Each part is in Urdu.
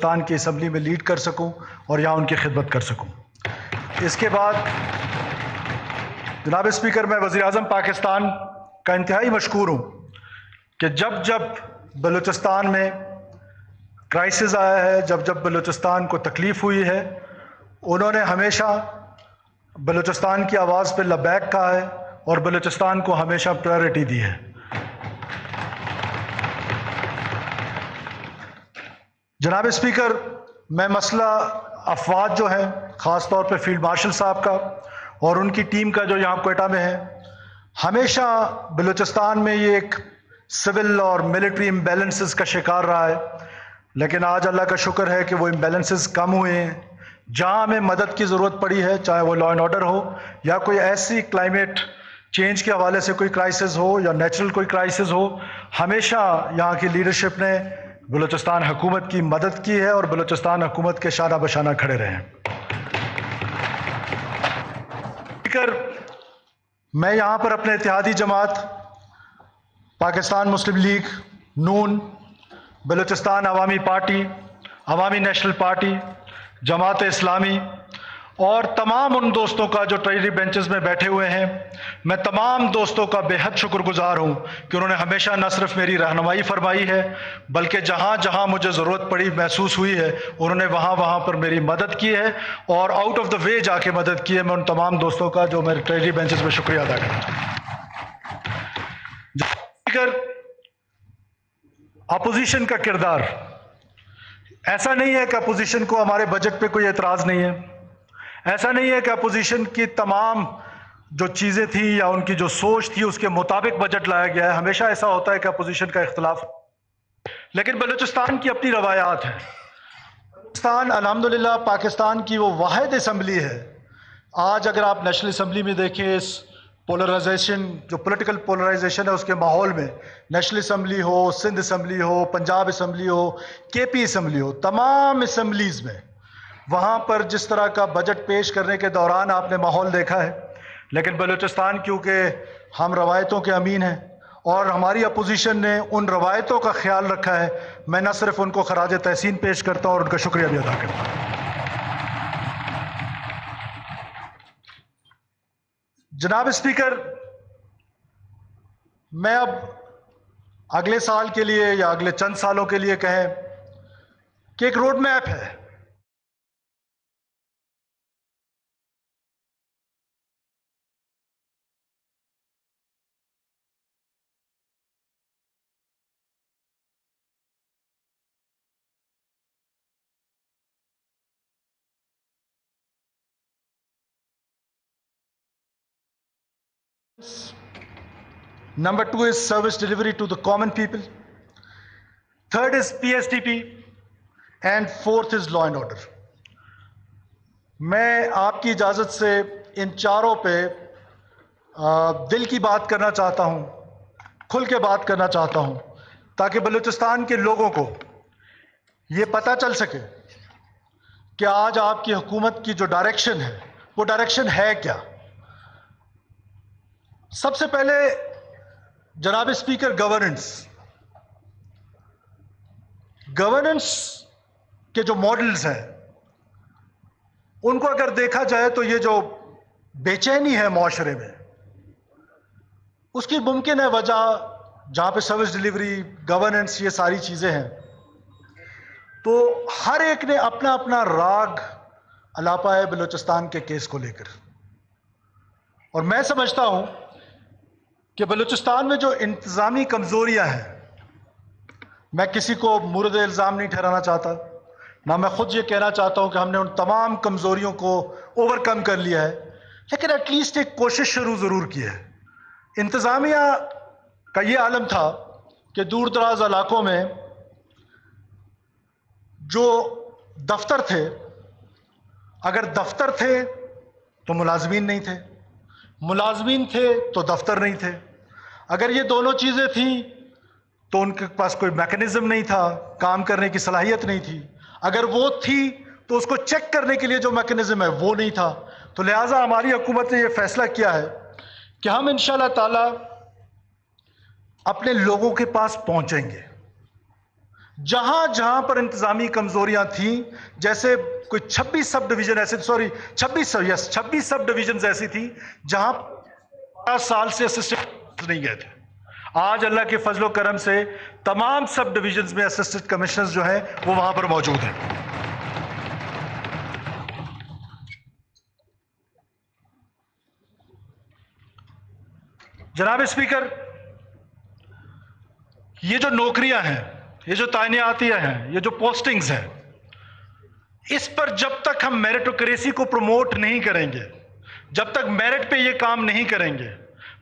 پاکستان کی اسمبلی میں لیڈ کر سکوں اور یہاں ان کی خدمت کر سکوں۔ اس کے بعد جناب اسپیکر، میں وزیر اعظم پاکستان کا انتہائی مشکور ہوں کہ جب جب بلوچستان میں کرائسس آیا ہے، جب جب بلوچستان کو تکلیف ہوئی ہے، انہوں نے ہمیشہ بلوچستان کی آواز پہ لبیک کہا ہے اور بلوچستان کو ہمیشہ پرائرٹی دی ہے۔ جناب اسپیکر، میں مسئلہ افواج جو ہیں، خاص طور پہ فیلڈ مارشل صاحب کا اور ان کی ٹیم کا جو یہاں کوئٹہ میں ہے، ہمیشہ بلوچستان میں یہ ایک سول اور ملٹری امبیلنسز کا شکار رہا ہے، لیکن آج اللہ کا شکر ہے کہ وہ امبیلنسز کم ہوئے ہیں۔ جہاں ہمیں مدد کی ضرورت پڑی ہے، چاہے وہ لا اینڈ آرڈر ہو یا کوئی ایسی کلائمیٹ چینج کے حوالے سے کوئی کرائسس ہو یا نیچرل کوئی کرائسس ہو، ہمیشہ یہاں کی لیڈرشپ نے بلوچستان حکومت کی مدد کی ہے اور بلوچستان حکومت کے شانہ بشانہ کھڑے رہے ہیں۔ اسپیکر، میں یہاں پر اپنے اتحادی جماعت پاکستان مسلم لیگ نون، بلوچستان عوامی پارٹی، عوامی نیشنل پارٹی، جماعت اسلامی اور تمام ان دوستوں کا جو ٹریجری بینچز میں بیٹھے ہوئے ہیں، میں تمام دوستوں کا بے حد شکر گزار ہوں کہ انہوں نے ہمیشہ نہ صرف میری رہنمائی فرمائی ہے بلکہ جہاں جہاں مجھے ضرورت پڑی محسوس ہوئی ہے، انہوں نے وہاں وہاں پر میری مدد کی ہے اور آؤٹ آف دا وے جا کے مدد کی ہے۔ میں ان تمام دوستوں کا جو میرے ٹریجری بینچز میں شکریہ ادا کرتا ہوں۔ اپوزیشن کا کردار ایسا نہیں ہے کہ اپوزیشن کو ہمارے بجٹ پہ کوئی اعتراض نہیں ہے، ایسا نہیں ہے کہ اپوزیشن کی تمام جو چیزیں تھیں یا ان کی جو سوچ تھی اس کے مطابق بجٹ لایا گیا ہے۔ ہمیشہ ایسا ہوتا ہے کہ اپوزیشن کا اختلاف، لیکن بلوچستان کی اپنی روایات ہیں۔ بلوچستان الحمدللہ پاکستان کی وہ واحد اسمبلی ہے۔ آج اگر آپ نیشنل اسمبلی میں دیکھیں، اس پولرائزیشن جو پولیٹیکل پولرائزیشن ہے اس کے ماحول میں، نیشنل اسمبلی ہو، سندھ اسمبلی ہو، پنجاب اسمبلی ہو، کے پی اسمبلی ہو، تمام اسمبلیز میں وہاں پر جس طرح کا بجٹ پیش کرنے کے دوران آپ نے ماحول دیکھا ہے، لیکن بلوچستان کیونکہ ہم روایتوں کے امین ہیں اور ہماری اپوزیشن نے ان روایتوں کا خیال رکھا ہے، میں نہ صرف ان کو خراج تحسین پیش کرتا ہوں اور ان کا شکریہ بھی ادا کرتا ہوں۔ جناب اسپیکر، میں اب اگلے سال کے لیے یا اگلے چند سالوں کے لیے کہیں کہ ایک روڈ میپ ہے۔ Number 2 is service delivery to the common people. Third is PSTP. And fourth is law and order. میں آپ کی اجازت سے ان چاروں پہ دل کی بات کرنا چاہتا ہوں، کھل کے بات کرنا چاہتا ہوں، تاکہ بلوچستان کے لوگوں کو یہ پتہ چل سکے کہ آج آپ کی حکومت کی جو ڈائریکشن ہے وہ ڈائریکشن ہے کیا۔ سب سے پہلے جناب اسپیکر، گورننس کے جو ماڈلز ہیں ان کو اگر دیکھا جائے تو یہ جو بے چینی ہے معاشرے میں، اس کی ممکن ہے وجہ جہاں پہ سروس ڈیلیوری، گورننس، یہ ساری چیزیں ہیں، تو ہر ایک نے اپنا اپنا راگ الاپا ہے بلوچستان کے کیس کو لے کر، اور میں سمجھتا ہوں کہ بلوچستان میں جو انتظامی کمزوریاں ہیں، میں کسی کو مورد الزام نہیں ٹھہرانا چاہتا، نہ میں خود یہ کہنا چاہتا ہوں کہ ہم نے ان تمام کمزوریوں کو اوور کم کر لیا ہے، لیکن ایٹ لیسٹ ایک کوشش شروع ضرور کی ہے۔ انتظامیہ کا یہ عالم تھا کہ دور دراز علاقوں میں جو دفتر تھے، اگر دفتر تھے تو ملازمین نہیں تھے، ملازمین تھے تو دفتر نہیں تھے، اگر یہ دونوں چیزیں تھیں تو ان کے پاس کوئی میکنزم نہیں تھا، کام کرنے کی صلاحیت نہیں تھی، اگر وہ تھی تو اس کو چیک کرنے کے لیے جو میکنزم ہے وہ نہیں تھا۔ تو لہٰذا ہماری حکومت نے یہ فیصلہ کیا ہے کہ ہم انشاءاللہ تعالی اپنے لوگوں کے پاس پہنچیں گے، جہاں جہاں پر انتظامی کمزوریاں تھیں، جیسے کوئی 26 سب ڈویژن ایسے 26 سب ڈویژنز ایسی تھی جہاں 50 سال سے اسسٹنٹ نہیں گئے تھے. آج اللہ کے فضل و کرم سے تمام سب ڈویژنز میں اسسٹنٹ کمشنرز جو ہیں وہ وہاں پر موجود ہیں. جناب اسپیکر، یہ جو نوکریاں ہیں، یہ جو تعیناتیاں ہیں، یہ جو پوسٹنگز ہیں، اس پر جب تک ہم میرٹوکریسی کو پروموٹ نہیں کریں گے، جب تک میرٹ پہ یہ کام نہیں کریں گے،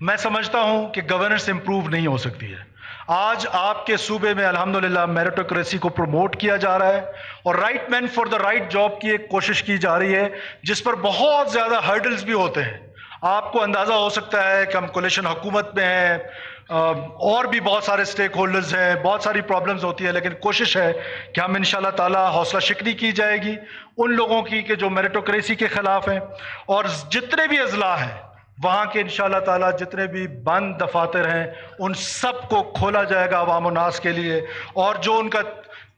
میں سمجھتا ہوں کہ گورننس امپروو نہیں ہو سکتی ہے. آج آپ کے صوبے میں الحمدللہ میرٹوکریسی کو پروموٹ کیا جا رہا ہے اور right man for the right job کی ایک کوشش کی جا رہی ہے، جس پر بہت زیادہ ہرڈلز بھی ہوتے ہیں. آپ کو اندازہ ہو سکتا ہے کہ ہم کولیشن حکومت میں ہیں، اور بھی بہت سارے سٹیک ہولڈرز ہیں، بہت ساری پرابلمز ہوتی ہیں، لیکن کوشش ہے کہ ہم انشاءاللہ تعالی حوصلہ شکنی کی جائے گی ان لوگوں کی کہ جو میرٹوکریسی کے خلاف ہیں، اور جتنے بھی اضلاع ہیں وہاں کے انشاءاللہ تعالی جتنے بھی بند دفاتر ہیں ان سب کو کھولا جائے گا عوام الناس کے لیے، اور جو ان کا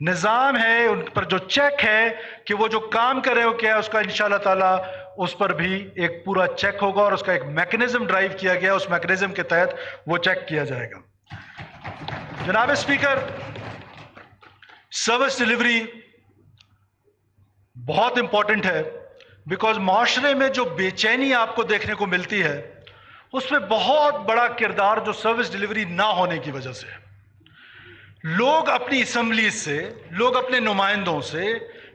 نظام ہے، ان پر جو چیک ہے کہ وہ جو کام کر رہے ہو کیا ہے، اس کا انشاءاللہ تعالی اس پر بھی ایک پورا چیک ہوگا، اور اس کا ایک میکنزم ڈرائیو کیا گیا، اس میکنزم کے تحت وہ چیک کیا جائے گا. جناب اسپیکر، سروس ڈیلیوری بہت امپورٹنٹ ہے، بیکاز معاشرے میں جو بے چینی آپ کو دیکھنے کو ملتی ہے اس میں بہت بڑا کردار جو سروس ڈیلیوری نہ ہونے کی وجہ سے ہے. لوگ اپنی اسمبلی سے، لوگ اپنے نمائندوں سے،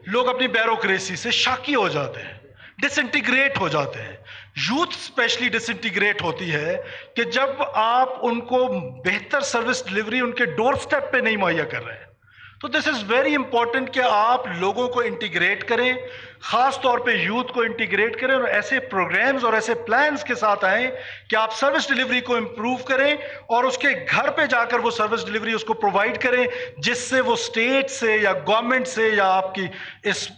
لوگ اپنی بیوروکریسی سے شاکی ہو جاتے ہیں، ڈس انٹیگریٹ ہو جاتے ہیں. یوتھ اسپیشلی ڈس انٹیگریٹ ہوتی ہے کہ جب آپ ان کو بہتر سروس ڈیلیوری ان کے ڈور سٹیپ پہ نہیں مہیا کر رہے ہیں. تو دس از ویری امپورٹنٹ کہ آپ لوگوں کو انٹیگریٹ کریں، خاص طور پہ یوتھ کو انٹیگریٹ کریں، اور ایسے پروگرامز اور ایسے پلانز کے ساتھ آئیں کہ آپ سروس ڈیلیوری کو امپروو کریں اور اس کے گھر پہ جا کر وہ سروس ڈیلیوری اس کو پرووائڈ کریں، جس سے وہ اسٹیٹ سے یا گورنمنٹ سے یا آپ کی اس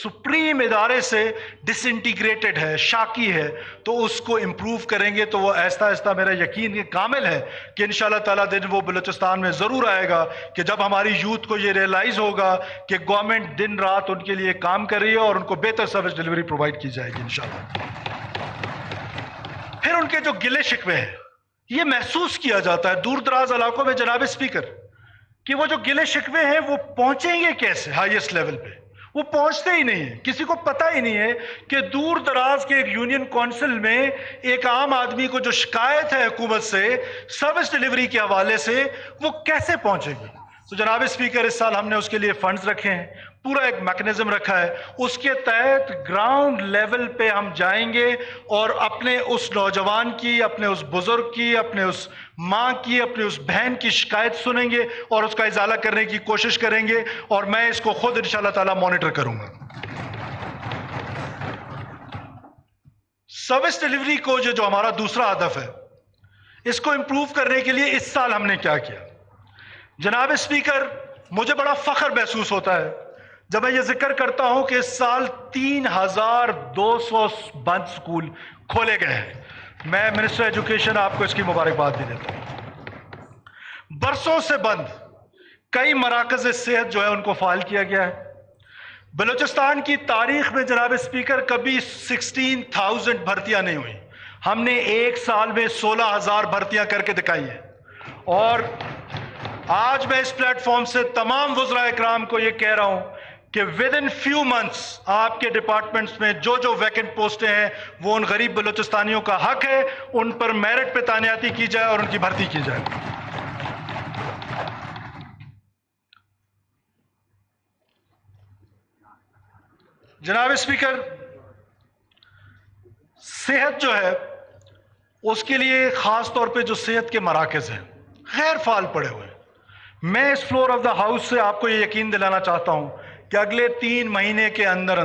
سپریم ادارے سے ڈس انٹیگریٹڈ ہے، شاکی ہے. تو اس کو امپروو کریں گے تو وہ آہستہ آہستہ، میرا یقین کامل ہے کہ انشاءاللہ تعالیٰ دن وہ بلوچستان میں ضرور آئے گا کہ جب ہماری یوتھ کو یہ ریئلائز ہوگا کہ گورنمنٹ دن رات ان کے لیے کام کر رہی ہے اور ان کو بہتر سروس ڈیلیوری پرووائڈ کی جائے گی انشاءاللہ. پھر ان کے جو گلے شکوے ہیں، یہ محسوس کیا جاتا ہے دور دراز علاقوں میں جناب اسپیکر، کہ وہ جو گلے شکوے ہیں وہ پہنچیں گے کیسے ہائیسٹ لیول پہ. وہ پہنچتے ہی نہیں ہیں، کسی کو پتہ ہی نہیں ہے کہ دور دراز کے ایک یونین کونسل میں ایک عام آدمی کو جو شکایت ہے حکومت سے سروس ڈیلیوری کے حوالے سے، وہ کیسے پہنچے گی. تو جناب اسپیکر، اس سال ہم نے اس کے لیے فنڈز رکھے ہیں، پورا ایک میکنزم رکھا ہے، اس کے تحت گراؤنڈ لیول پہ ہم جائیں گے اور اپنے اس نوجوان کی، اپنے اس بزرگ کی، اپنے اس ماں کی، اپنے اس بہن کی شکایت سنیں گے اور اس کا ازالہ کرنے کی کوشش کریں گے، اور میں اس کو خود انشاءاللہ تعالی مانیٹر کروں گا. سروس ڈیلیوری کو جو ہمارا دوسرا ہدف ہے، اس کو امپروو کرنے کے لیے اس سال ہم نے کیا کیا. جناب اسپیکر، مجھے بڑا فخر محسوس ہوتا ہے جب میں یہ ذکر کرتا ہوں کہ اس سال 3200 بند سکول کھولے گئے ہیں. میں منسٹر ایجوکیشن آپ کو اس کی مبارکباد بھی دیتا ہوں. برسوں سے بند کئی مراکز صحت جو ہے ان کو فعال کیا گیا ہے. بلوچستان کی تاریخ میں جناب اسپیکر کبھی 16,000 بھرتیاں نہیں ہوئی. ہم نے ایک سال میں 16,000 بھرتیاں کر کے دکھائی ہیں. اور آج میں اس پلیٹ فارم سے تمام وزراء اکرام کو یہ کہہ رہا ہوں کہ ودن فیو منتھس آپ کے ڈپارٹمنٹس میں جو ویکنٹ پوسٹیں ہیں وہ ان غریب بلوچستانیوں کا حق ہے، ان پر میرٹ پہ تعیناتی کی جائے اور ان کی بھرتی کی جائے. جناب اسپیکر، صحت جو ہے اس کے لیے خاص طور پہ جو صحت کے مراکز ہیں غیر فعال پڑے ہوئے ہیں. میں اس فلور آف دا ہاؤس سے آپ کو یہ یقین دلانا چاہتا ہوں کہ اگلے 3 مہینے کے اندر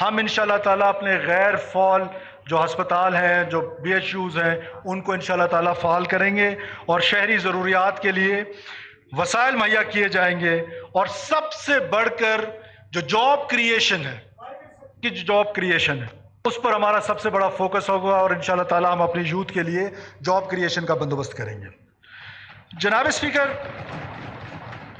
ہم انشاءاللہ تعالیٰ اپنے غیر فعال جو ہسپتال ہیں، جو بی ایچ یوز ہیں، ان کو انشاءاللہ تعالیٰ فعال کریں گے اور شہری ضروریات کے لیے وسائل مہیا کیے جائیں گے. اور سب سے بڑھ کر جو جاب کریشن ہے اس پر ہمارا سب سے بڑا فوکس ہوگا، اور انشاءاللہ تعالیٰ ہم اپنی یوتھ کے لیے جاب کریشن کا بندوبست کریں گے. جناب speaker,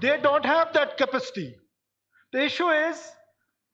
They don't have that capacity. The issue is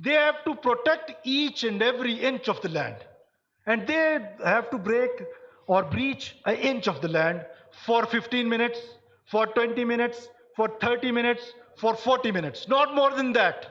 they have to protect each and every inch of the land, and they have to break or breach an inch of the land for 15 minutes, for 20 minutes, for 30 minutes, for 40 minutes, not more than that.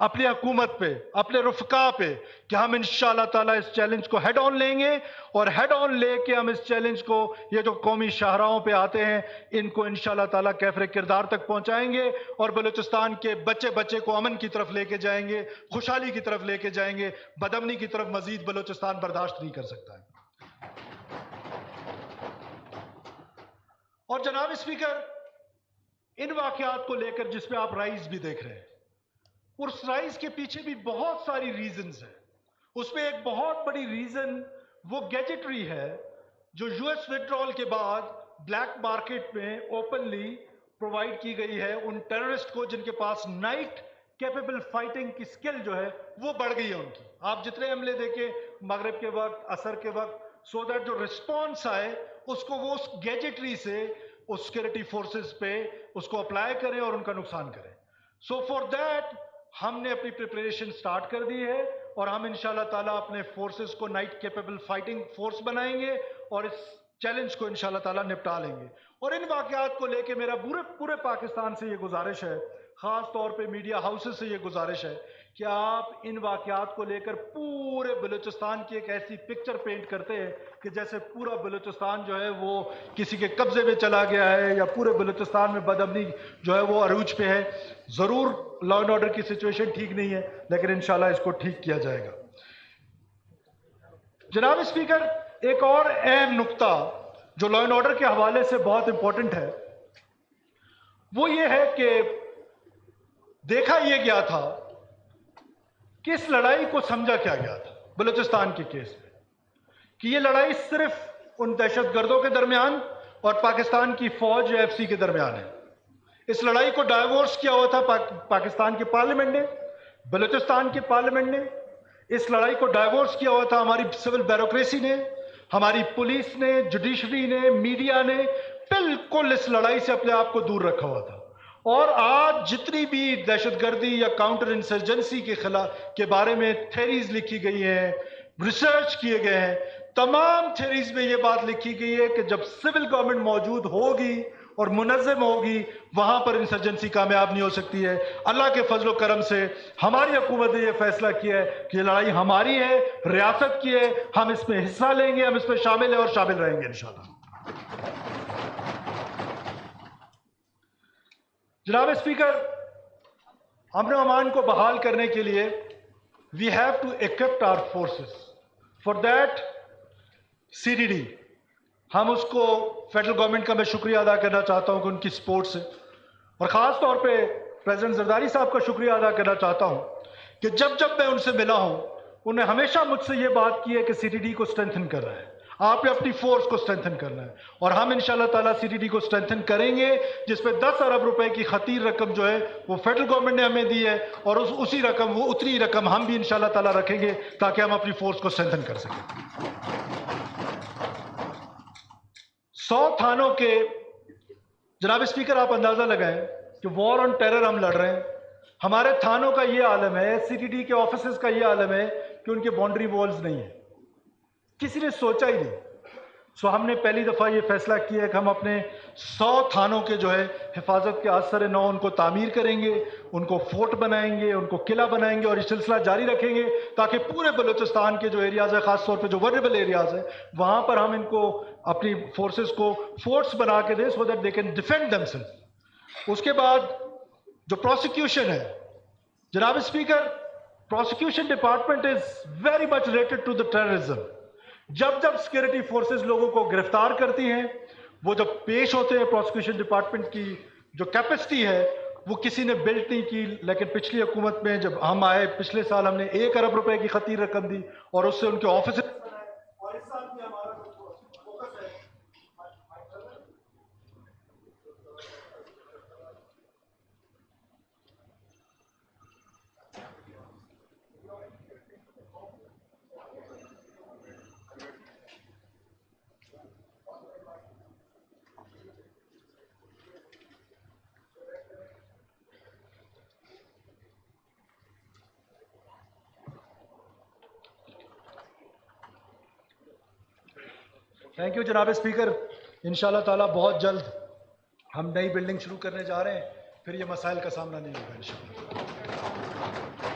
اپنی حکومت پہ، اپنے رفقا پہ کہ ہم انشاءاللہ تعالیٰ اس چیلنج کو ہیڈ آن لیں گے، اور ہیڈ آن لے کے ہم اس چیلنج کو، یہ جو قومی شاہراہوں پہ آتے ہیں، ان کو انشاءاللہ تعالیٰ کیفر کردار تک پہنچائیں گے، اور بلوچستان کے بچے بچے کو امن کی طرف لے کے جائیں گے، خوشحالی کی طرف لے کے جائیں گے، بدامنی کی طرف مزید بلوچستان برداشت نہیں کر سکتا ہے۔ اور جناب اسپیکر، ان واقعات کو لے کر جس پہ آپ رائز بھی دیکھ رہے ہیں، اس رائز کے پیچھے بھی بہت ساری ریزنز ہیں۔ اس میں ایک بہت بڑی ریزن وہ گیجٹری ہے جو یو ایس وڈرال کے بعد بلیک مارکیٹ میں اوپنلی پرووائڈ کی گئی ہے ان ٹیررسٹ کو، جن کے پاس نائٹ کیپیبل فائٹنگ کی سکل جو ہے وہ بڑھ گئی ہے ان کی۔ آپ جتنے حملے دیکھیں مغرب کے وقت، عصر کے وقت، سو دیٹ جو رسپانس آئے اس کو وہ اس گیجٹری سے اس سیکورٹی فورسز پہ اس کو اپلائی کریں اور ان کا نقصان کریں۔ سو فار دیٹ ہم نے اپنی پریپریشن سٹارٹ کر دی ہے، اور ہم انشاءاللہ تعالیٰ اپنے فورسز کو نائٹ کیپیبل فائٹنگ فورس بنائیں گے اور اس چیلنج کو انشاءاللہ تعالیٰ نپٹا لیں گے۔ اور ان واقعات کو لے کے میرا پورے پاکستان سے یہ گزارش ہے، خاص طور پہ میڈیا ہاؤسز سے یہ گزارش ہے کہ آپ ان واقعات کو لے کر پورے بلوچستان کی ایک ایسی پکچر پینٹ کرتے ہیں کہ جیسے پورا بلوچستان جو ہے وہ کسی کے قبضے میں چلا گیا ہے، یا پورے بلوچستان میں بدامنی جو ہے وہ عروج پہ ہے۔ ضرور لا اینڈ آرڈر کی سچویشن ٹھیک نہیں ہے، لیکن انشاءاللہ اس کو ٹھیک کیا جائے گا۔ جناب اسپیکر، ایک اور اہم نقطہ جو لا اینڈ آرڈر کے حوالے سے بہت امپورٹنٹ ہے وہ یہ ہے کہ دیکھا یہ گیا تھا کہ اس لڑائی کو سمجھا کیا گیا تھا بلوچستان کے کیس میں، کہ یہ لڑائی صرف ان دہشت گردوں کے درمیان اور پاکستان کی فوج یا ایف سی کے درمیان ہے۔ اس لڑائی کو ڈائیورس کیا ہوا تھا پاکستان کی پارلیمنٹ نے، بلوچستان کی پارلیمنٹ نے۔ اس لڑائی کو ڈائیورس کیا ہوا تھا ہماری سول بیوروکریسی نے، ہماری پولیس نے، جوڈیشری نے، میڈیا نے، بالکل اس لڑائی سے اپنے آپ کو دور رکھا ہوا تھا۔ اور آج جتنی بھی دہشت گردی یا کاؤنٹر انسرجنسی کے بارے میں تھیریز لکھی گئی ہیں، ریسرچ کیے گئے ہیں، تمام تھیریز میں یہ بات لکھی گئی ہے کہ جب سول گورنمنٹ موجود ہوگی اور منظم ہوگی وہاں پر انسرجنسی کامیاب نہیں ہو سکتی ہے۔ اللہ کے فضل و کرم سے ہماری حکومت نے یہ فیصلہ کیا ہے کہ یہ لڑائی ہماری ہے، ریاست کی ہے، ہم اس میں حصہ لیں گے، ہم اس میں شامل ہیں اور شامل رہیں گے انشاءاللہ۔ جناب اسپیکر، امن و امان کو بحال کرنے کے لیے we have to equip our forces. For that CDD، ہم اس کو فیڈرل گورنمنٹ کا میں شکریہ ادا کرنا چاہتا ہوں کہ ان کی سپورٹ سے، اور خاص طور پہ پریزیڈنٹ زرداری صاحب کا شکریہ ادا کرنا چاہتا ہوں کہ جب میں ان سے ملا ہوں انہیں ہمیشہ مجھ سے یہ بات کی ہے کہ CDD کو اسٹرینتھن کر رہا ہے، آپ نے اپنی فورس کو اسٹرینتھن کرنا ہے، اور ہم انشاءاللہ تعالیٰ CDD کو اسٹرینتھن کریں گے، جس پہ 10 ارب روپے کی خطیر رقم جو ہے وہ فیڈرل گورنمنٹ نے ہمیں دی ہے، اور اسی رقم، وہ اتنی رقم ہم بھی انشاءاللہ تعالیٰ رکھیں گے تاکہ ہم اپنی فورس کو اسٹرینتھن کر سکیں۔ 100 تھانوں کے، جناب اسپیکر آپ اندازہ لگائیں کہ وار آن ٹیرر ہم لڑ رہے ہیں، ہمارے تھانوں کا یہ عالم ہے، CDD کے آفیسز کا یہ عالم ہے کہ ان کے باؤنڈری والز نہیں ہیں، کسی نے سوچا ہی نہیں۔ سو ہم نے پہلی دفعہ یہ فیصلہ کیا ہے کہ ہم اپنے 100 تھانوں کے جو ہے حفاظت کے اثر نو ان کو تعمیر کریں گے، ان کو فورٹ بنائیں گے، ان کو قلعہ بنائیں گے، اور یہ سلسلہ جاری رکھیں گے تاکہ پورے بلوچستان کے جو ایریاز ہیں، خاص طور پہ جو ورنیبل ایریاز ہیں، وہاں پر ہم ان کو اپنی فورسز کو فورٹس بنا کے دیں، so that they can defend themselves. اس کے بعد جو پروسیکیوشن ہے، جناب speaker, prosecution department is very much related to the terrorism. جب سیکورٹی فورسز لوگوں کو گرفتار کرتی ہیں، وہ جب پیش ہوتے ہیں، پروسیکیوشن ڈپارٹمنٹ کی جو کیپیسٹی ہے وہ کسی نے بلڈ نہیں کی، لیکن پچھلی حکومت میں جب ہم آئے پچھلے سال ہم نے 1 ارب روپے کی خطیر رقم دی اور اس سے ان کے آفس بنائے، اور اس سال میں ہمارا فوکس ہے۔ تھینک یو جناب اسپیکر، انشاءاللہ تعالیٰ بہت جلد ہم نئی بلڈنگ شروع کرنے جا رہے ہیں، پھر یہ مسائل کا سامنا نہیں ہوگا انشاءاللہ۔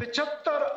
75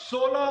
16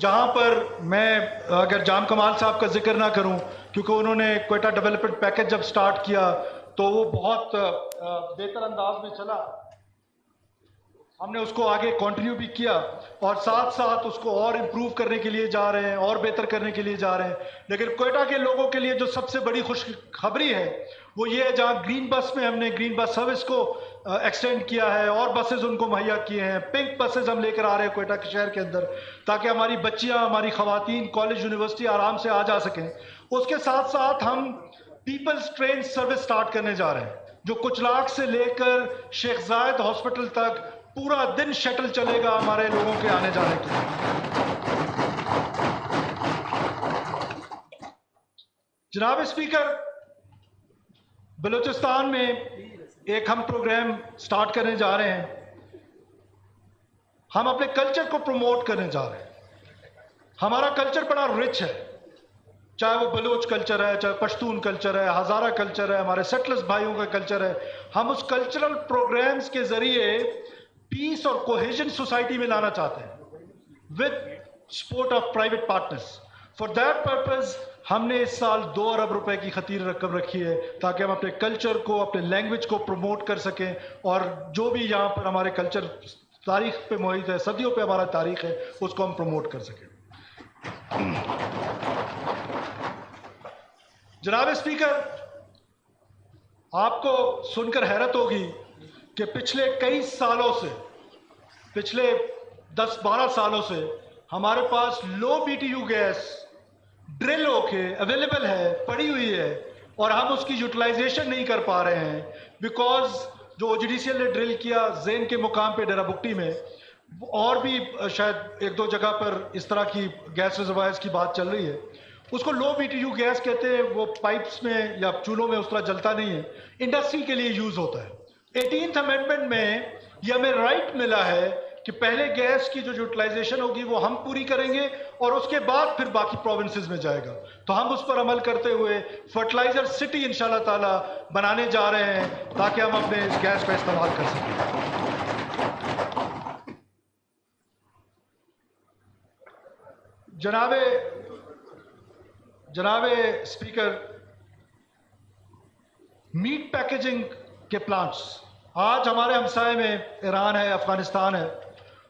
جہاں پر میں اگر جام کمال صاحب کا ذکر نہ کروں کیونکہ انہوں نے کوئٹہ ڈیولپمنٹ پیکج جب سٹارٹ کیا تو وہ بہت بہتر انداز میں چلا، ہم نے اس کو آگے کنٹینیو بھی کیا اور ساتھ ساتھ اس کو اور امپروو کرنے کے لیے جا رہے ہیں اور بہتر کرنے کے لیے جا رہے ہیں. لیکن کوئٹہ کے لوگوں کے لیے جو سب سے بڑی خوشخبری ہے وہ یہ ہے جہاں گرین بس میں ہم نے گرین بس سروس کو ایکسٹینڈ کیا ہے اور بسز ان کو مہیا کیے ہیں. پنک بسز ہم لے کر آ رہے ہیں کوئٹہ کے شہر کے اندر تاکہ ہماری بچیاں ہماری خواتین کالج یونیورسٹی آرام سے آ جا سکیں. اس کے ساتھ ساتھ ہم پیپلز ٹرین سروس سٹارٹ کرنے جا رہے ہیں جو کچلاک سے لے کر شیخ زائد ہاسپٹل تک پورا دن شٹل چلے گا ہمارے لوگوں کے آنے جانے کے لیے. جناب اسپیکر، بلوچستان میں ایک ہم پروگرام سٹارٹ کرنے جا رہے ہیں. ہم اپنے کلچر کو پروموٹ کرنے جا رہے ہیں. ہمارا کلچر بڑا رچ ہے، چاہے وہ بلوچ کلچر ہے، چاہے پشتون کلچر ہے، ہزارہ کلچر ہے، ہمارے سیٹلرز بھائیوں کا کلچر ہے. ہم اس کلچرل پروگرامز کے ذریعے پیس اور کوہیژن سوسائٹی میں لانا چاہتے ہیں with support of private partners. For that purpose ہم نے اس سال 2 ارب روپے کی خطیر رقم رکھی ہے تاکہ ہم اپنے کلچر کو، اپنے لینگویج کو پروموٹ کر سکیں اور جو بھی یہاں پر ہمارے کلچر تاریخ پہ محیط ہے، صدیوں پہ ہمارا تاریخ ہے، اس کو ہم پروموٹ کر سکیں. جناب اسپیکر، آپ کو سن کر حیرت ہوگی کہ پچھلے کئی سالوں سے، پچھلے 10-12 سالوں سے ہمارے پاس low B T U gas drill ہو کے اویلیبل ہے، پڑی ہوئی ہے اور ہم اس کی یوٹیلائزیشن نہیں کر پا رہے ہیں بیکاز جو او جی ڈی سی ایل نے ڈرل کیا زین کے مقام پہ ڈیرہ بگٹی میں، اور بھی شاید 1-2 جگہ پر اس طرح کی گیس ریزروائرز کی بات چل رہی ہے. اس کو لو بی ٹی یو گیس کہتے ہیں، وہ پائپس میں یا چولہوں میں اس طرح جلتا نہیں ہے، انڈسٹری کے لیے یوز ہوتا ہے. 18th امینڈمنٹ میں یہ ہمیں رائٹ ملا ہے کہ پہلے گیس کی جو یوٹیلائزیشن ہوگی وہ ہم پوری کریں گے اور اس کے بعد پھر باقی پروونسز میں جائے گا. تو ہم اس پر عمل کرتے ہوئے فرٹیلائزر سٹی انشاءاللہ تعالی بنانے جا رہے ہیں تاکہ ہم اپنے اس گیس کا استعمال کر سکیں. جناب اسپیکر، میٹ پیکیجنگ کے پلانٹس آج ہمارے ہمسائے میں ایران ہے، افغانستان ہے،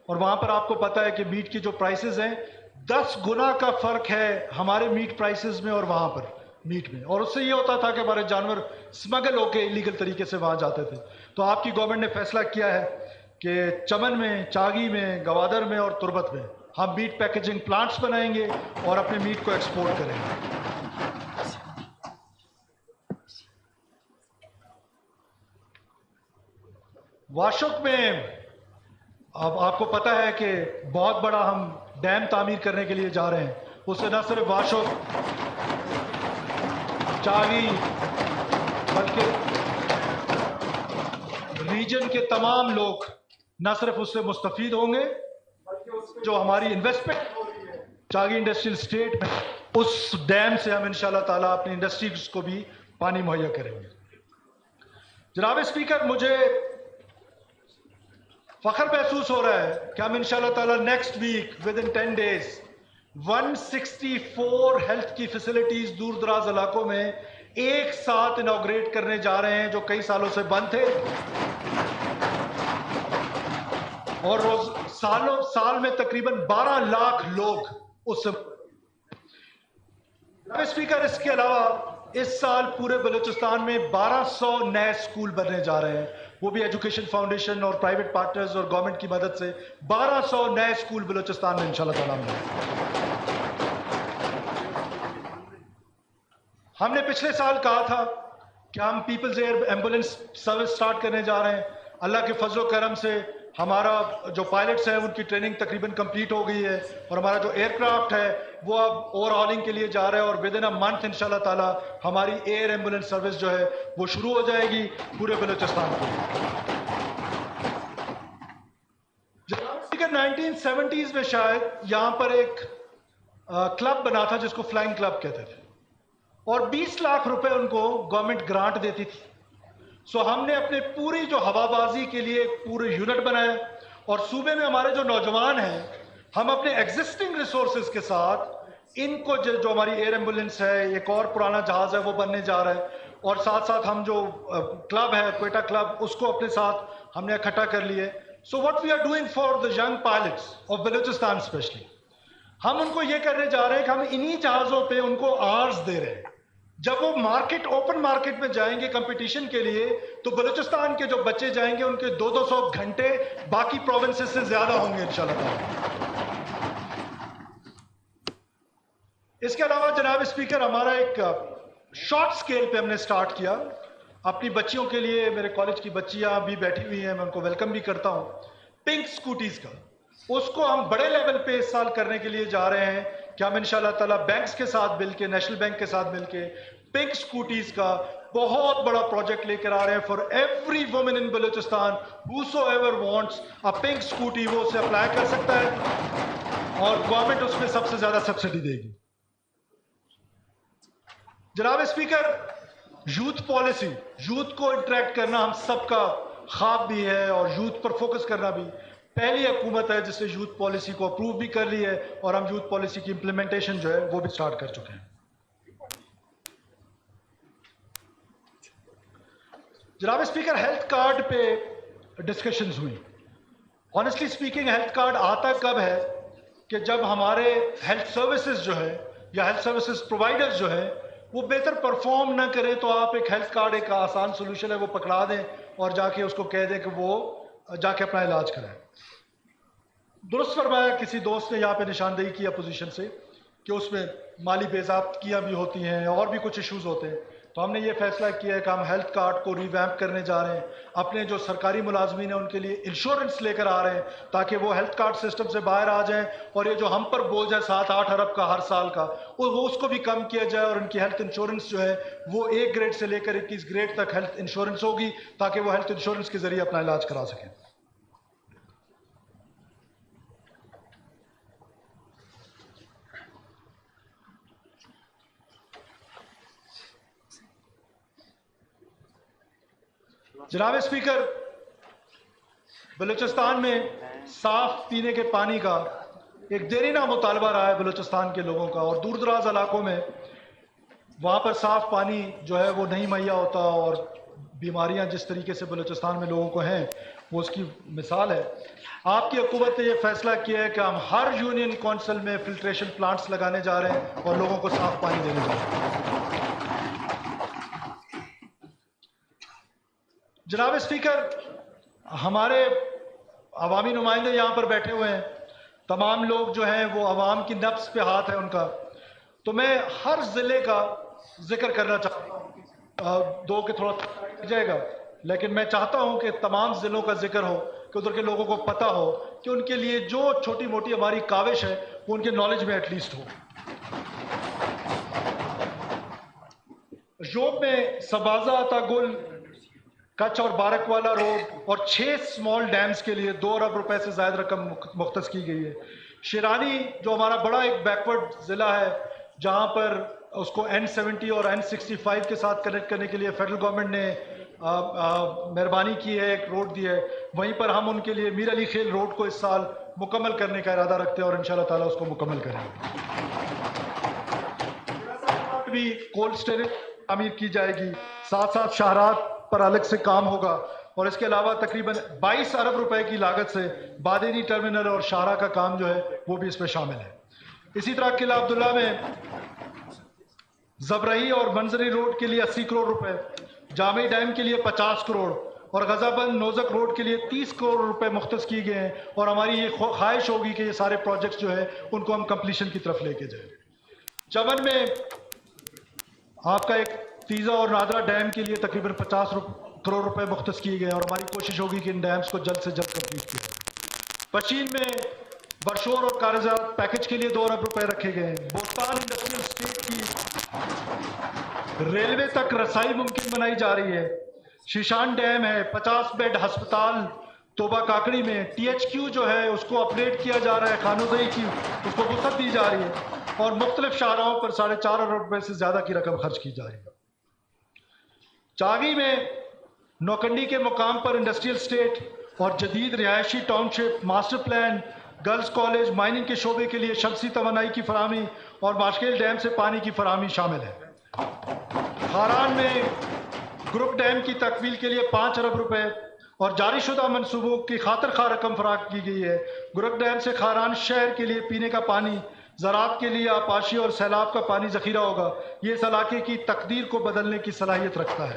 اور وہاں پر آپ کو پتہ ہے کہ میٹ کی جو پرائسز ہیں 10 گنا کا فرق ہے ہمارے میٹ پرائسز میں اور وہاں پر میٹ میں. اور اس سے یہ ہوتا تھا کہ ہمارے جانور سمگل ہو کے الیگل طریقے سے وہاں جاتے تھے. تو آپ کی گورنمنٹ نے فیصلہ کیا ہے کہ چمن میں، چاگی میں، گوادر میں اور تربت میں ہم میٹ پیکیجنگ پلانٹس بنائیں گے اور اپنے میٹ کو ایکسپورٹ کریں گے. واشوک میں اب آپ کو پتہ ہے کہ بہت بڑا ہم ڈیم تعمیر کرنے کے لیے جا رہے ہیں. اس سے نہ صرف واشوک، چاگی بلکہ ریجن کے تمام لوگ نہ صرف اس سے مستفید ہوں گے بلکہ جو ہماری انویسٹمنٹ ہو رہی ہے چاگی انڈسٹریل اسٹیٹ میں، اس ڈیم سے ہم انشاءاللہ تعالیٰ اپنی انڈسٹریز کو بھی پانی مہیا کریں گے. جناب اسپیکر، مجھے فخر محسوس ہو رہا ہے کہ ہم انشاءاللہ تعالیٰ next week within 10 days 164 health کی فیسلٹیز دور دراز علاقوں میں ایک ساتھ انوگریٹ کرنے جا رہے ہیں جو کئی سالوں سے بند تھے اور سال میں تقریباً 12 لاکھ لوگ اس سے. اسپیکر، اس کے علاوہ اس سال پورے بلوچستان میں 1200 نئے سکول بننے جا رہے ہیں، وہ بھی ایجوکیشن فاؤنڈیشن اور پرائیویٹ پارٹنرز اور گورنمنٹ کی مدد سے 1200 نئے سکول بلوچستان میں انشاءاللہ تعالیٰ بنائیں. ہم نے پچھلے سال کہا تھا کہ ہم peoples air ambulance service start کرنے جا رہے ہیں. اللہ کے فضل و کرم سے ہمارا جو پائلٹس ہیں ان کی ٹریننگ تقریباً کمپلیٹ ہو گئی ہے اور ہمارا جو ایئر کرافٹ ہے وہ اب اوور ہالنگ کے لیے جا رہا ہے اور ود ان اے منتھ انشاءاللہ تعالیٰ ہماری ایئر ایمبولینس سروس جو ہے وہ شروع ہو جائے گی پورے بلوچستان کو. 1970s میں شاید یہاں پر ایک کلب بنا تھا جس کو فلائنگ کلب کہتے تھے اور 20 لاکھ روپے ان کو گورنمنٹ گرانٹ دیتی تھی. سو ہم نے اپنے پوری جو ہوا بازی کے لیے ایک پورے یونٹ بنایا اور صوبے میں ہمارے جو نوجوان ہیں ہم اپنے ایگزسٹنگ ریسورسز کے ساتھ ان کو جو ہماری ایئر ایمبولینس ہے، ایک اور پرانا جہاز ہے وہ بننے جا رہا ہے، اور ساتھ ساتھ ہم جو کلب ہے کوئٹہ کلب، اس کو اپنے ساتھ ہم نے اکٹھا کر لیے. So what we are doing for the young pilots of Balochistan especially, ہم ان کو یہ کرنے جا رہے ہیں کہ ہم انہی جہازوں پہ ان کو آرز دے رہے ہیں. جب وہ مارکیٹ، اوپن مارکیٹ میں جائیں گے کمپٹیشن کے لیے، تو بلوچستان کے جو بچے جائیں گے ان کے 200 گھنٹے باقی پروونسز سے زیادہ ہوں گے انشاءاللہ. اس کے علاوہ جناب اسپیکر، ہمارا ایک شارٹ سکیل پہ ہم نے سٹارٹ کیا اپنی بچیوں کے لیے. میرے کالج کی بچیاں بھی بیٹھی ہوئی ہیں، میں ان کو ویلکم بھی کرتا ہوں. پنک سکوٹیز کا، اس کو ہم بڑے لیول پہ اس سال کرنے کے لیے جا رہے ہیں کہ ہم انشاءاللہ تعالیٰ بینکس کے ساتھ مل کے، نیشنل بینک کے ساتھ مل کے پنک سکوٹیز کا بہت بڑا پروجیکٹ لے کر آ رہے ہیں. For every woman in Balochistan who ever wants a pink سکوٹی، وہ اسے اپلائی کر سکتا ہے اور گورنمنٹ اس میں سب سے زیادہ سبسڈی دے گی. جناب اسپیکر، یوتھ پالیسی، یوتھ کو انٹریکٹ کرنا ہم سب کا خواب بھی ہے اور یوتھ پر فوکس کرنا بھی. پہلی حکومت ہے جس نے یوتھ پالیسی کو اپروو بھی کر لی ہے اور ہم یوتھ پالیسی کی امپلیمنٹیشن جو ہے وہ بھی سٹارٹ کر چکے ہیں. جناب اسپیکر، ہیلتھ کارڈ پہ ڈسکشنز ہوئی. آنیسٹلی اسپیکنگ، ہیلتھ کارڈ آتا کب ہے کہ جب ہمارے ہیلتھ سروسز جو ہے یا ہیلتھ سروسز پرووائڈرز جو ہے وہ بہتر پرفارم نہ کرے، تو آپ ایک ہیلتھ کارڈ، ایک آسان سولوشن ہے، وہ پکڑا دیں اور جا کے اس کو کہہ دیں کہ وہ جا کے اپنا علاج کرائیں. درست فرمایا کسی دوست نے یہاں پہ نشاندہی کی اپوزیشن سے کہ اس میں مالی بے ضابطگیاں بھی ہوتی ہیں اور بھی کچھ ایشوز ہوتے ہیں. تو ہم نے یہ فیصلہ کیا ہے کہ ہم ہیلتھ کارڈ کو ریویمپ کرنے جا رہے ہیں. اپنے جو سرکاری ملازمین ہیں ان کے لیے انشورنس لے کر آ رہے ہیں تاکہ وہ ہیلتھ کارڈ سسٹم سے باہر آ جائیں، اور یہ جو ہم پر بوجھ ہے 7-8 ارب کا ہر سال کا، وہ اس کو بھی کم کیا جائے اور ان کی ہیلتھ انشورنس جو ہے وہ 1 گریڈ سے لے کر 21 گریڈ تک ہیلتھ انشورنس ہوگی تاکہ وہ ہیلتھ انشورنس کے ذریعے اپنا علاج کرا سکیں. جناب اسپیکر، بلوچستان میں صاف پینے کے پانی کا ایک دیرینہ مطالبہ رہا ہے بلوچستان کے لوگوں کا، اور دور دراز علاقوں میں وہاں پر صاف پانی جو ہے وہ نہیں مہیا ہوتا اور بیماریاں جس طریقے سے بلوچستان میں لوگوں کو ہیں وہ اس کی مثال ہے. آپ کی حکومت نے یہ فیصلہ کیا ہے کہ ہم ہر یونین کونسل میں فلٹریشن پلانٹس لگانے جا رہے ہیں اور لوگوں کو صاف پانی دینے جا رہے ہیں. جناب اسپیکر، ہمارے عوامی نمائندے یہاں پر بیٹھے ہوئے ہیں، تمام لوگ جو ہیں وہ عوام کی نبض پہ ہاتھ ہے ان کا. تو میں ہر ضلع کا ذکر کرنا چاہتا ہوں، دو کہ تھوڑا جائے گا، لیکن میں چاہتا ہوں کہ تمام ضلعوں کا ذکر ہو کہ ادھر کے لوگوں کو پتہ ہو کہ ان کے لیے جو چھوٹی موٹی ہماری کاوش ہے وہ ان کے نالج میں ایٹ لیسٹ ہو. یوب میں سبازہ تا گل، کچھ اور بارک والا روڈ اور 6 اسمال ڈیمز کے لیے 2 ارب روپے سے زائد رقم مختص کی گئی ہے. شیرانی جو ہمارا بڑا ایک بیکورڈ ضلع ہے جہاں پر اس کو N70 اور N65 کے ساتھ کنیکٹ کرنے کے لیے فیڈرل گورنمنٹ نے مہربانی کی ہے، ایک روڈ دی ہے، وہیں پر ہم ان کے لیے میر علی خیل روڈ کو اس سال مکمل کرنے کا ارادہ رکھتے ہیں اور انشاءاللہ تعالیٰ اس کو مکمل کریں گے. بھی کولڈ اسٹوریج تعمیر کی جائے گی، ساتھ ساتھ شاہراہ پر الگ سے کام ہوگا، اور اس کے علاوہ تقریباً 22 ارب روپے کی لاگت سے بادینی ٹرمینل اور شاہراہ کا کام جو ہے وہ بھی اس میں شامل ہے. اسی طرح قلعہ عبداللہ میں زبرہی اور منظری روڈ کے لیے 80 کروڑ روپے، جامع ڈیم کے لیے 50 کروڑ اور غزہ بند نوزک روڈ کے لیے 30 کروڑ روپے مختص کیے گئے ہیں، اور ہماری یہ خواہش ہوگی کہ یہ سارے پروجیکٹس جو ہے ان کو ہم کمپلیشن کی طرف لے کے جائیں. چمن میں آپ کا ایک تیزا اور نادرا ڈیم کے لیے تقریباً 50 کروڑ روپے مختص کیے گئے ہیں اور ہماری کوشش ہوگی کہ ان ڈیمز کو جلد سے جلد کمپلیٹ کیا جائے. پچین میں برشور اور کارزات پیکج کے لیے 2 ارب روپے رکھے گئے ہیں. بوستان انڈسٹریل اسٹیٹ کی ریلوے تک رسائی ممکن بنائی جا رہی ہے. شیشان ڈیم ہے، 50 بیڈ ہسپتال توبہ کاکڑی میں، THQ جو ہے اس کو اپڈیٹ کیا جا رہا ہے، خانودہی کی اس کو وسعت دی جا رہی ہے اور مختلف شاہراہوں پر 4.5 ارب روپے سے زیادہ کی رقم خرچ کی جا رہی ہے. چاگی میں نوکنڈی کے مقام پر انڈسٹریل اسٹیٹ اور جدید رہائشی township master plan girls college, mining کے شعبے کے لیے شمسی توانائی کی فراہمی اور ماشکیل ڈیم سے پانی کی فراہمی شامل ہے۔ خاران میں گروپ ڈیم کی تکمیل کے لیے 5 ارب روپے اور جاری شدہ منصوبوں کی خاطر خواہ رقم فراہم کی گئی ہے۔ گروپ ڈیم سے خاران شہر کے لیے پینے کا پانی، زراعت کے لیے آبپاشی اور سیلاب کا پانی ذخیرہ ہوگا۔ یہ اس علاقے کی تقدیر کو بدلنے کی صلاحیت رکھتا ہے۔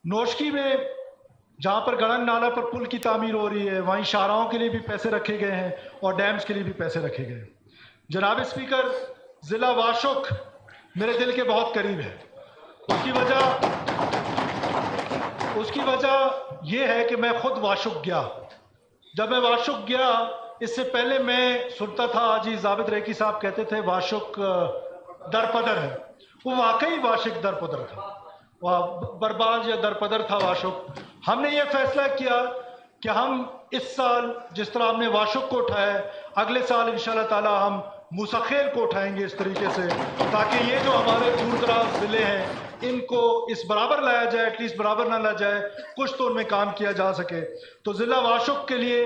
نوشکی میں جہاں پر گڑنگ نالہ پر پل کی تعمیر ہو رہی ہے، وہیں شاہراہوں کے لیے بھی پیسے رکھے گئے ہیں اور ڈیمز کے لیے بھی پیسے رکھے گئے ہیں۔ جناب اسپیکر، ضلع واشک میرے دل کے بہت قریب ہے۔ اس کی وجہ یہ ہے کہ میں خود واشک گیا۔ جب میں واشک گیا، اس سے پہلے میں سنتا تھا، جی ضابط ریکی صاحب کہتے تھے واشک درپدر ہے۔ وہ واقعی واشک درپدر تھا، برباز یا درپدر تھا واشک۔ ہم نے یہ فیصلہ کیا کہ ہم اس سال جس طرح ہم نے واشک کو اٹھایا ہے، اگلے سال انشاءاللہ تعالی ہم موسیخیل کو اٹھائیں گے اس طریقے سے، تاکہ یہ جو ہمارے دور دراز ضلع ہیں ان کو اس برابر لایا جائے، ایٹ لیسٹ برابر نہ لا جائے، کچھ تو ان میں کام کیا جا سکے۔ تو ضلع واشک کے لیے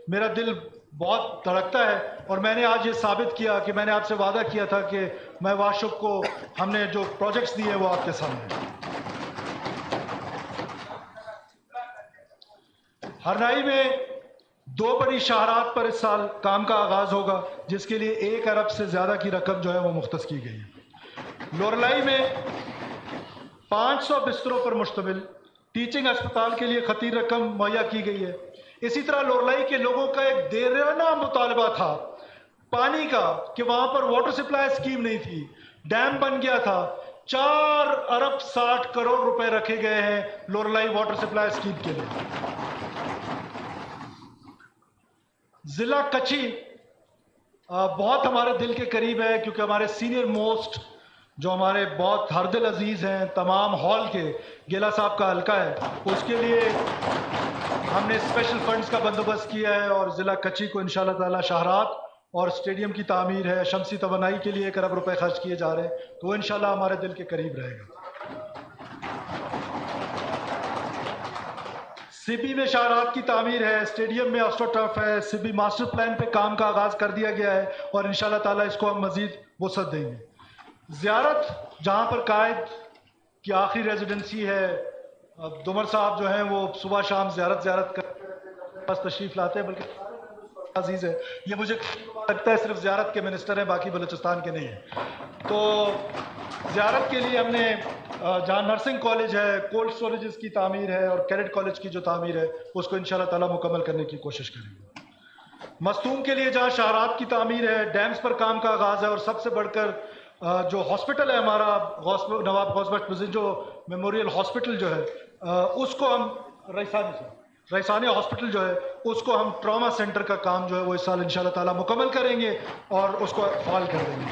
میرا دل بہت دھڑکتا ہے، اور میں نے آج یہ ثابت کیا کہ میں نے آپ سے وعدہ کیا تھا کہ میں واشک کو، ہم نے جو پروجیکٹس دیے وہ آپ کے سامنے۔ ہرنائی میں 2 بڑی شاہراہات پر اس سال کام کا آغاز ہوگا، جس کے لیے 1 ارب سے زیادہ کی رقم جو ہے وہ مختص کی گئی ہے۔ لورلائی میں 500 بستروں پر مشتمل ٹیچنگ اسپتال کے لیے خطیر رقم مہیا کی گئی ہے۔ اسی طرح لورلائی کے لوگوں کا ایک دیرینہ مطالبہ تھا پانی کا، کہ وہاں پر واٹر سپلائی اسکیم نہیں تھی، ڈیم بن گیا تھا۔ 4 ارب 60 کروڑ روپے رکھے گئے ہیں لورلائی واٹر سپلائی اسکیم کے لیے۔ ضلع کچھی بہت ہمارے دل کے قریب ہے، کیونکہ ہمارے سینئر موسٹ جو ہمارے بہت ہر دل عزیز ہیں تمام ہال کے، گیلا صاحب کا حلقہ ہے، اس کے لیے ہم نے اسپیشل فنڈز کا بندوبست کیا ہے، اور ضلع کچھی کو انشاءاللہ تعالی شاہراہات اور اسٹیڈیم کی تعمیر ہے، شمسی توانائی کے لیے 1 ارب روپے خرچ کیے جا رہے ہیں، تو وہ انشاءاللہ ہمارے دل کے قریب رہے گا۔ سبی میں شاہراہات کی تعمیر ہے، اسٹیڈیم میں آسٹرو ٹرف ہے، سبی ماسٹر پلان پہ کام کا آغاز کر دیا گیا ہے، اور انشاءاللہ تعالی اس کو ہم مزید وسعت دیں گے۔ زیارت جہاں پر قائد کی آخری ریزیڈنسی ہے، دمر صاحب جو ہیں وہ صبح شام زیارت کر پاس تشریف لاتے ہیں، بلکہ عزیز ہے، یہ مجھے لگتا ہے صرف زیارت کے منسٹر ہیں، باقی بلوچستان کے نہیں ہیں۔ تو زیارت کے لیے ہم نے جہاں نرسنگ کالج ہے، کولڈ اسٹوریجز کی تعمیر ہے، اور کیڈٹ کالج کی جو تعمیر ہے اس کو انشاءاللہ تعالی مکمل کرنے کی کوشش کریں گے۔ مستوم کے لیے جہاں شاہراہات کی تعمیر ہے، ڈیمز پر کام کا آغاز ہے، اور سب سے بڑھ کر جو ہاسپٹل ہے ہمارا نواب غوث بخش جو میموریل ہاسپٹل جو ہے، اس کو ہم ریسانی ہاسپٹل جو ہے اس کو ہم ٹراما سینٹر کا کام جو ہے وہ اس سال انشاءاللہ تعالی مکمل کریں گے اور اس کو فعال کر دیں گے۔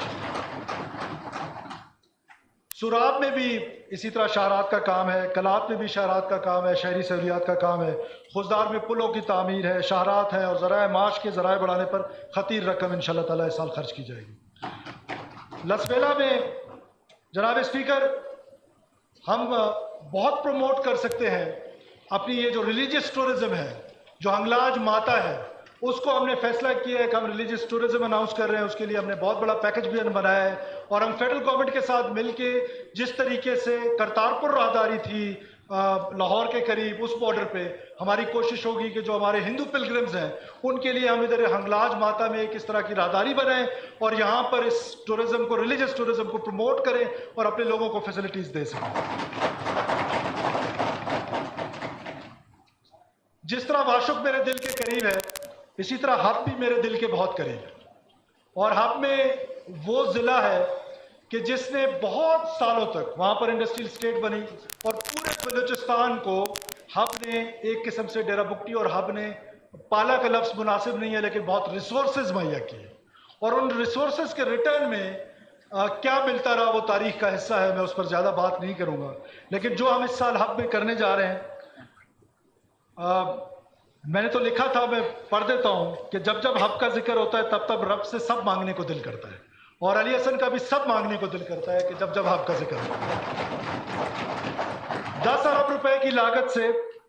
سوراب میں بھی اسی طرح شاہراہات کا کام ہے، کلات میں بھی شاہراہات کا کام ہے، شہری سہولیات کا کام ہے، خوزدار میں پلوں کی تعمیر ہے، شاہراہات ہے، اور ذرائع معاش کے ذرائع بڑھانے پر خطیر رقم انشاءاللہ تعالی اس سال خرچ کی جائے گی۔ لسبیلا میں جناب اسپیکر ہم بہت پروموٹ کر سکتے ہیں اپنی یہ جو ریلیجیس ٹورزم ہے، جو ہنگلاج ماتا ہے، اس کو ہم نے فیصلہ کیا ہے کہ ہم ریلیجیس ٹورزم اناؤنس کر رہے ہیں۔ اس کے لیے ہم نے بہت بڑا پیکج بھی بنایا ہے، اور ہم فیڈرل گورنمنٹ کے ساتھ مل کے جس طریقے سے کرتارپور راہداری تھی لاہور کے قریب اس بارڈر پہ، ہماری کوشش ہوگی کہ جو ہمارے ہندو پلگرمز ہیں ان کے لیے ہم ادھر ہنگلاج ماتا میں ایک اس طرح کی راہداری بنائیں، اور یہاں پر اس ٹورزم کو، ریلیجیس ٹورزم کو پروموٹ کریں اور اپنے لوگوں کو فیسلٹیز دے سکیں۔ جس طرح واشک میرے دل کے قریب ہے، اسی طرح ہب بھی میرے دل کے بہت قریب ہے، اور ہب میں وہ ضلع ہے کہ جس نے بہت سالوں تک وہاں پر انڈسٹریل اسٹیٹ بنی، اور پورے بلوچستان کو ہب نے ایک قسم سے ڈیرہ بگٹی اور ہب نے پالا کا لفظ مناسب نہیں ہے، لیکن بہت ریسورسز مہیا کیے، اور ان ریسورسز کے ریٹرن میں کیا ملتا رہا وہ تاریخ کا حصہ ہے، میں اس پر زیادہ بات نہیں کروں گا۔ لیکن جو ہم اس سال ہب میں کرنے جا رہے ہیں، میں نے تو لکھا تھا، میں پڑھ دیتا ہوں کہ جب جب حب کا ذکر ہوتا ہے تب تب رب سے سب مانگنے کو دل کرتا ہے، اور علی حسن کا بھی سب مانگنے کو دل کرتا ہے کہ جب جب حب کا ذکر ہوتا ہے۔ 10 ارب روپے کی لاگت سے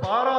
12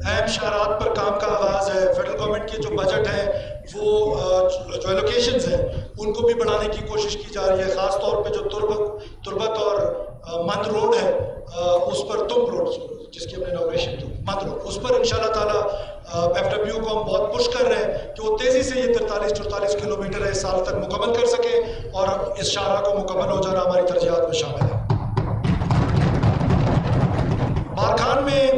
اہم شعارات پر کام کا آغاز ہے. فیڈرل گورنمنٹ کے جو بجٹ ہیں وہ جو ایلوکیشنز ہیں ان کو بھی بڑھانے کی کوشش کی جا رہی ہے. خاص طور پہ جو تربت اور مند روڈ ہے اس پر تم روڈ جس کی ہم نے انوگریشن کی مند روڈ اس پر انشاءاللہ تعالیٰ ایف ڈبلیو کو ہم بہت پش کر رہے ہیں کہ وہ تیزی سے یہ 43-44 کلومیٹر اس سال تک مکمل کر سکیں اور اس شاہراہ کو مکمل ہو جانا ہماری ترجیحات میں شامل ہے. بارکھان میں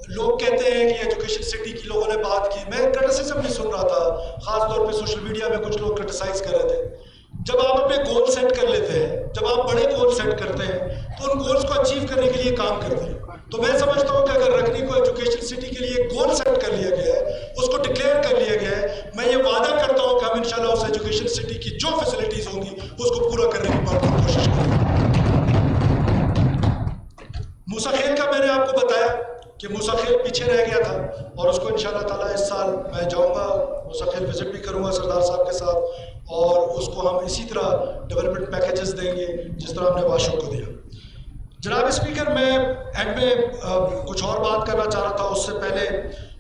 لوگ کہتے ہیں کہ ایجوکیشن سٹی کی لوگوں نے بات کی. میں کرٹیسزم بھی سن رہا تھا, خاص طور پہ سوشل میڈیا میں کچھ لوگ کرٹیسائز کر رہے تھے. جب آپ اپنے گول سیٹ کر لیتے ہیں, جب آپ بڑے گول سیٹ کرتے ہیں تو ان گولز کو اچیو کرنے کے لیے کام کرتے ہیں. تو میں سمجھتا ہوں کہ اگر رکنی کو ایجوکیشن سٹی کے لیے گول سیٹ کر لیا گیا ہے, اس کو ڈکلیئر کر لیا گیا ہے, میں یہ وعدہ کرتا ہوں کہ ہم انشاءاللہ اس ایجوکیشن سٹی کی جو فیسلٹیز ہوں گی اس کو پورا کرنے کی بھرپور کوشش کریں گے. موسیٰ خیل کا میں نے آپ کو بتایا کہ موسیٰ خیل پیچھے رہ گیا تھا اور اس کو انشاءاللہ تعالیٰ اس سال میں جاؤں گا, موسیٰ خیل وزٹ بھی کروں گا سردار صاحب کے ساتھ, اور اس کو ہم اسی طرح ڈیولپمنٹ پیکیجز دیں گے جس طرح ہم نے واشو کو دیا. جناب اسپیکر, میں اینڈ میں کچھ اور بات کرنا چاہ رہا تھا, اس سے پہلے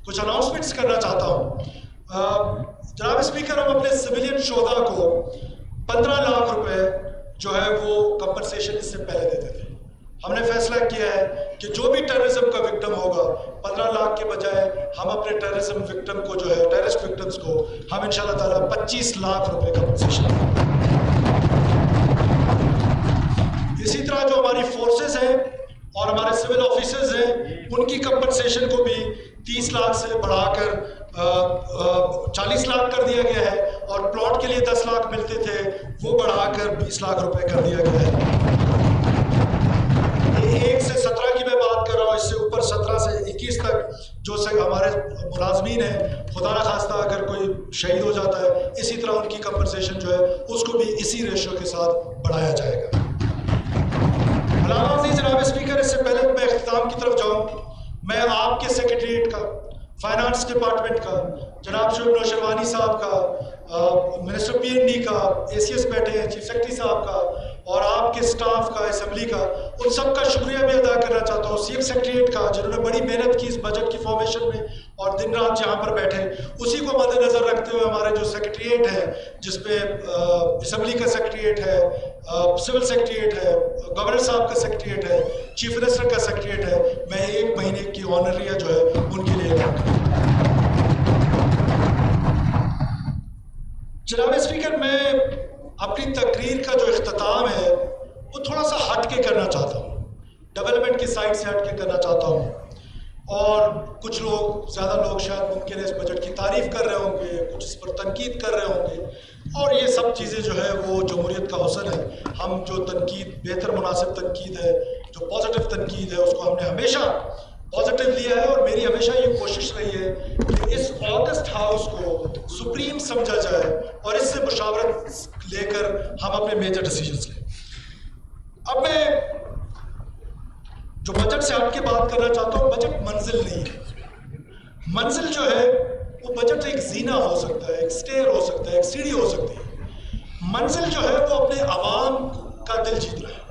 کچھ اناؤنسمنٹس کرنا چاہتا ہوں. جناب اسپیکر, ہم اپنے سویلین شہداء کو 15 لاکھ روپے جو ہے وہ کمپنسیشن اس سے پہلے دیتے تھے. ہم نے فیصلہ کیا ہے کہ جو بھی ٹیررزم کا وکٹم ہوگا 15 لاکھ کے بجائے ہم اپنے ٹیررزم وکٹم کو جو ہے ٹیررسٹ وکٹمز کو ہم انشاءاللہ تعالیٰ 25 لاکھ روپے کمپنسیشن دیں گے. اسی طرح جو ہماری فورسز ہیں اور ہمارے سول آفیسرز ہیں ان کی کمپنسیشن کو بھی 30 لاکھ سے بڑھا کر 40 لاکھ کر دیا گیا ہے, اور پلاٹ کے لیے 10 لاکھ ملتے تھے وہ بڑھا کر 20 لاکھ روپے کر دیا گیا ہے. 1 سے 17 کی میں بات کر رہا ہوں, اس سے اوپر 17 سے 21 تک جو ہمارے ملازمین ہیں, خدا نہ خواستہ اگر کوئی شہید ہو جاتا ہے اسی طرح ان کی کمپنسیشن جو ہے اس کو بھی اسی ریشو کے ساتھ بڑھایا جائے گا. علامہ عزیز جناب اسپیکر, اس سے پہلے میں اختتام کی طرف جاؤں, میں آپ کے سیکریٹریٹ کا, فائنانس ڈپارٹمنٹ کا, جناب شعیب نوشروانی صاحب کا, منسٹر پی این ڈی کا, اے سی ایس بیٹھے ہیں, چیف سیکرٹری صاحب کا, اور آپ کے سٹاف کا, اسمبلی کا, ان سب کا شکریہ بھی ادا کرنا چاہتا ہوں. سی ایف سیکریٹریٹ کا جنہوں نے بڑی محنت کی اس بجٹ کی فارمیشن میں اور دن رات جہاں پر بیٹھے, اسی کو مد نظر رکھتے ہوئے ہمارے جو سیکریٹریٹ ہے جس پہ اسمبلی کا سیکریٹریٹ ہے, سول سیکریٹریٹ ہے, گورنر صاحب کا سیکریٹریٹ ہے, چیف منسٹر کا سیکریٹریٹ ہے, میں 1 مہینے کی آنریہ جو ہے ان کے لیے ادا کرتا ہوں. جناب اسپیکر, میں اپنی تقریر کا جو اختتام ہے وہ تھوڑا سا ہٹ کے کرنا چاہتا ہوں, ڈیولپمنٹ کی سائڈ سے ہٹ کے کرنا چاہتا ہوں. اور کچھ لوگ, زیادہ لوگ شاید ممکن ہے اس بجٹ کی تعریف کر رہے ہوں گے, کچھ اس پر تنقید کر رہے ہوں گے, اور یہ سب چیزیں جو ہے وہ جمہوریت کا حسن ہے. ہم جو تنقید, بہتر مناسب تنقید ہے, جو پازیٹیو تنقید ہے, اس کو ہم نے ہمیشہ پازیٹیو لیا ہے, اور میری ہمیشہ یہ کوشش رہی ہے کہ اس آگسٹ ہاؤس کو سپریم سمجھا جائے اور اس سے مشاورت لے کر ہم اپنے میجر ڈیسیجنز لیں. اب میں جو بجٹ سے ہٹ کے بات کرنا چاہتا ہوں, بجٹ منزل نہیں ہے. منزل جو ہے وہ بجٹ ایک زینہ ہو سکتا ہے, ایک سٹیئر ہو سکتا ہے, ایک سیڑھی ہو سکتی ہے. منزل جو ہے وہ اپنے عوام کا دل جیتنا ہے.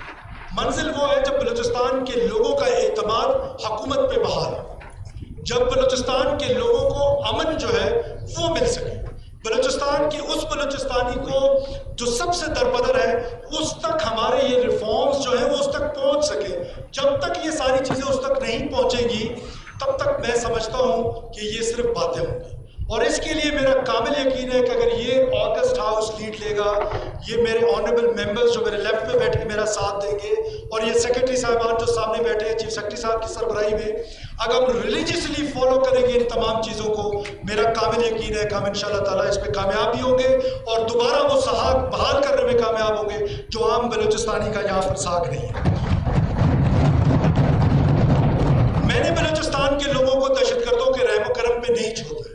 منزل وہ ہے جب بلوچستان کے لوگوں کا اعتماد حکومت پہ بحال ہے, جب بلوچستان کے لوگوں کو امن جو ہے وہ مل سکے, بلوچستان کی اس بلوچستانی کو جو سب سے درپدر ہے اس تک ہمارے یہ ریفارمز جو ہیں وہ اس تک پہنچ سکے. جب تک یہ ساری چیزیں اس تک نہیں پہنچیں گی تب تک میں سمجھتا ہوں کہ یہ صرف باتیں ہوں گی. اور اس کے لیے میرا کامل یقین ہے کہ اگر یہ آگسٹ ہاؤس لیڈ لے گا, یہ میرے آنریبل ممبرز جو میرے لیفٹ پہ بیٹھ کے میرا ساتھ دیں گے, اور یہ سیکرٹری صاحبان جو سامنے بیٹھے ہیں چیف سیکرٹری صاحب کی سربراہی میں, اگر ہم ریلیجیسلی فالو کریں گے ان تمام چیزوں کو, میرا کامل یقین ہے کہ ہم انشاءاللہ تعالیٰ اس پہ کامیاب بھی ہوں گے اور دوبارہ وہ سہاگ بحال کرنے میں کامیاب ہوں گے جو عام بلوچستانی کا یہاں پر سہاگ نہیں ہے. میں نے بلوچستان کے لوگوں کو دہشت گردوں کے رحم و کرم پہ نہیں چھوڑا ہے,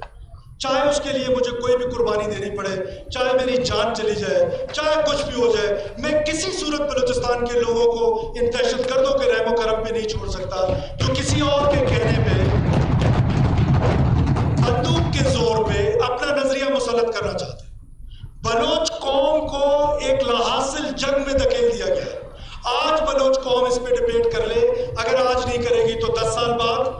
چاہے اس کے لیے مجھے کوئی بھی قربانی دینی پڑے, چاہے میری جان چلی جائے, چاہے کچھ بھی ہو جائے, میں کسی صورت بلوچستان کے لوگوں کو ان دہشت گردوں کے رحم و کرم پہ نہیں چھوڑ سکتا جو کسی اور کے کہنے پہ, بندوق کے زور پہ اپنا نظریہ مسلط کرنا چاہتے ہیں. بلوچ قوم کو ایک لاحاصل جنگ میں دھکیل دیا گیا ہے. آج بلوچ قوم اس پہ ڈیبیٹ کر لے, اگر آج نہیں کرے گی تو 10 سال بعد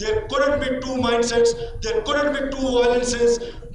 There couldn't be two mindsets, there couldn't be two violences।